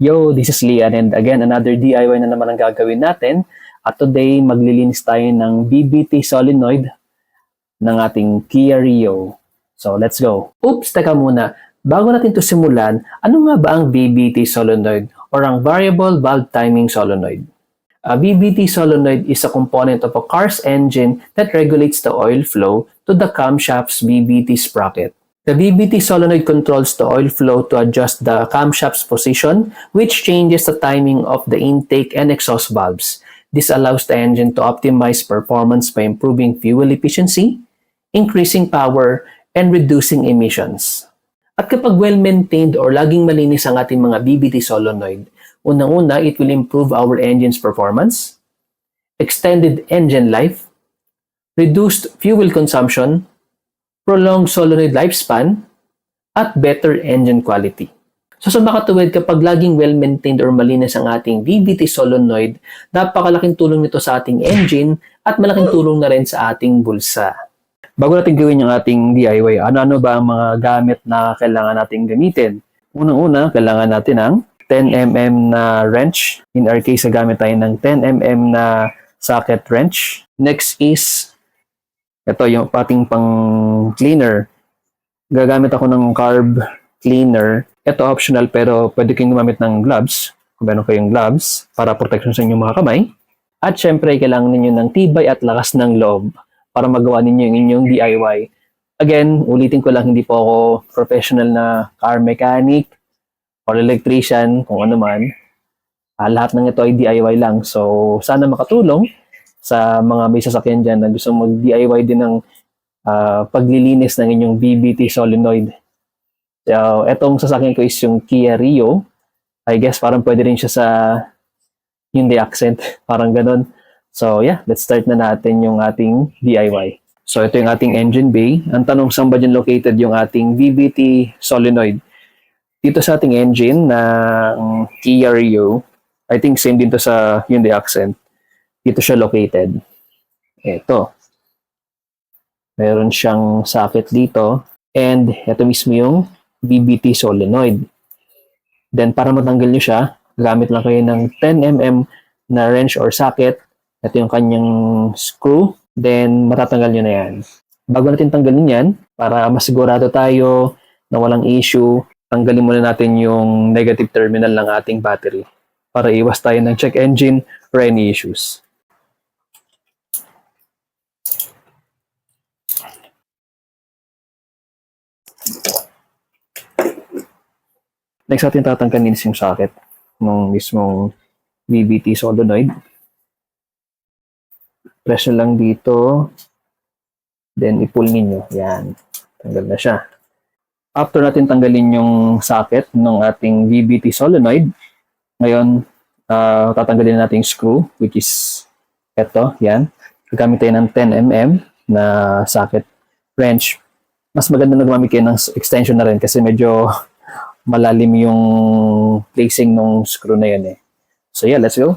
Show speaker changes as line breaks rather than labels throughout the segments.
Yo, this is Lian and again, another DIY na naman ang gagawin natin. At today, maglilinis tayo ng BBT solenoid ng ating Kia Rio. So, let's go. Oops, teka muna. Bago natin to simulan, ano nga ba ang BBT solenoid or ang Variable Valve Timing Solenoid? A BBT solenoid is a component of a car's engine that regulates the oil flow to the camshaft's BBT sprocket. The BBT solenoid controls the oil flow to adjust the camshaft's position, which changes the timing of the intake and exhaust valves. This allows the engine to optimize performance by improving fuel efficiency, increasing power, and reducing emissions. At kapag well-maintained or laging malinis ang ating mga BBT solenoid, unang-una, it will improve our engine's performance, extended engine life, reduced fuel consumption, prolonged solenoid lifespan, at better engine quality. So sa makatuwid, kapag laging well-maintained or malinis ang ating BBT solenoid, napakalaking tulong nito sa ating engine at malaking tulong na rin sa ating bulsa. Bago natin gawin yung ating DIY, ano-ano ba ang mga gamit na kailangan nating gamitin? Unang-una, kailangan natin ng 10mm na wrench. In our case, gamit tayo ng 10mm na socket wrench. Next is ito yung ating pang cleaner. Gagamit ako ng carb cleaner. Ito optional pero pwede kayong gumamit ng gloves. Kung meron kayong gloves para protection sa inyong mga kamay. At syempre, kailangan ninyo ng tibay at lakas ng loob para magawa ninyo yung inyong DIY. Again, ulitin ko lang, hindi po ako professional na car mechanic or electrician, kung ano man. Lahat ng ito ay DIY lang. So, sana makatulong sa mga may sasakyan dyan na gusto mag-DIY din ng paglilinis ng inyong BBT solenoid. So, etong sasakyan ko is yung Kia Rio. I guess parang pwede rin siya sa Hyundai Accent. Parang ganun. So, yeah, let's start na natin yung ating DIY. So, ito yung ating engine bay. Ang tanong, saan ba dyan located yung ating BBT solenoid? Dito sa ating engine ng Kia Rio, I think same din to sa Hyundai Accent. Dito siya located. Ito. Meron siyang socket dito. And ito mismo yung BBT solenoid. Then, para matanggal nyo siya, gamit lang kayo ng 10mm na wrench or socket. Ito yung kanyang screw. Then, matatanggal nyo na yan. Bago natin tanggalin yan, para masigurado tayo na walang issue, tanggalin muna natin yung negative terminal ng ating battery para iwas tayo ng check engine or any issues. Next natin tatanggalin is yung socket ng mismong BBT solenoid. Press nyo lang dito. Then, i-pull ninyo. Yan. Tanggal na siya. After natin tanggalin yung socket ng ating BBT solenoid, ngayon, tatanggalin natin yung screw, which is ito. Yan. Gagamit tayo ng 10mm na socket wrench. Mas maganda na gumamit kayo ng extension na rin kasi medyo malalim yung placing ng screw na yun eh. So yeah, let's go.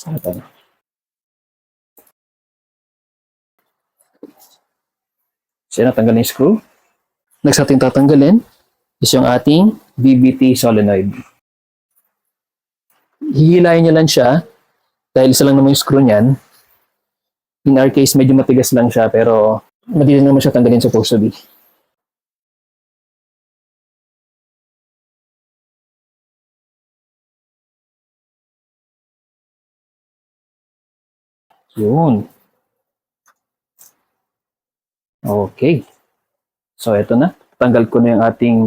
Ito na. So yun, natanggal yung screw. Next ating tatanggalin is yung ating BBT solenoid. Hihilayin nyo lang siya dahil isa lang naman yung screw niyan. In our case, medyo matigas lang siya pero madali naman siya tanggalin supposed to be. Yun. Okay. So, ito na. Tanggal ko na yung ating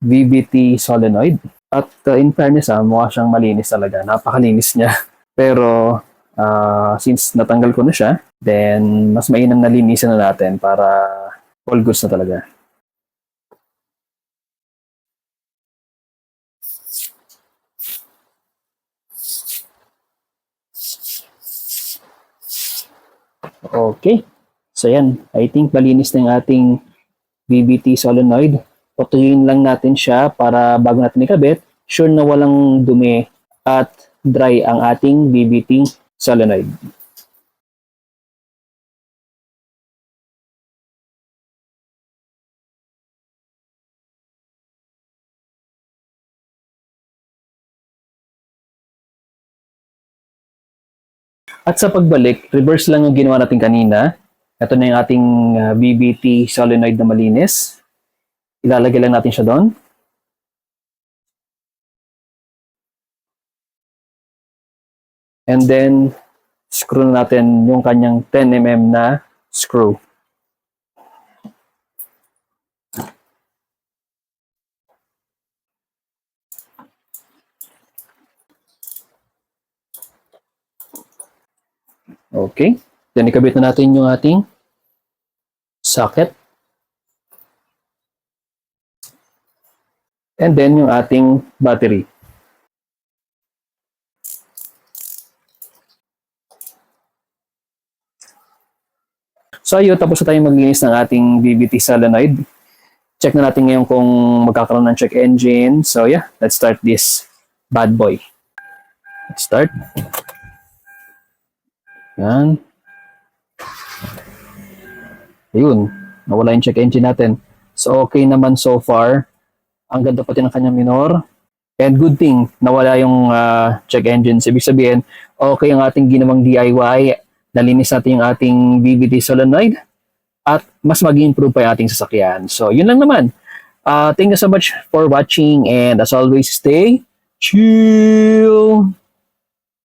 BBT solenoid. At in fairness, mukha siyang malinis talaga. Napakalinis niya. Pero, since natanggal ko na siya, then mas mainam na linisan na natin para all goods na talaga. Okay. So yan, I think malinis na yung ating BBT solenoid. Patuyuin lang natin siya para bago natin ikabit, sure na walang dumi at dry ang ating BBT solenoid. At sa pagbalik, reverse lang yung ginawa natin kanina. Ito na yung ating BBT solenoid na malinis. Ilalagay lang natin siya doon. And then, screw na natin yung kanyang 10mm na screw. Okay. Then, ikabit na natin yung ating socket. And then, yung ating battery. So, ayun, tapos na tayong maglinis ng ating BBT solenoid. Check na natin ngayon kung magkakaroon ng check engine. So, yeah, let's start this bad boy. Let's start. Yan. Ayun, nawala yung check engine natin. So, okay naman so far. Ang ganda pati ng kanyang minor. And good thing, nawala yung check engine. Ibig sabihin, okay ang ating ginawang DIY. Nalinis natin yung ating BBT solenoid. At mas mag-improve pa yung ating sasakyan. So, yun lang naman. Thank you so much for watching. And as always, stay chill!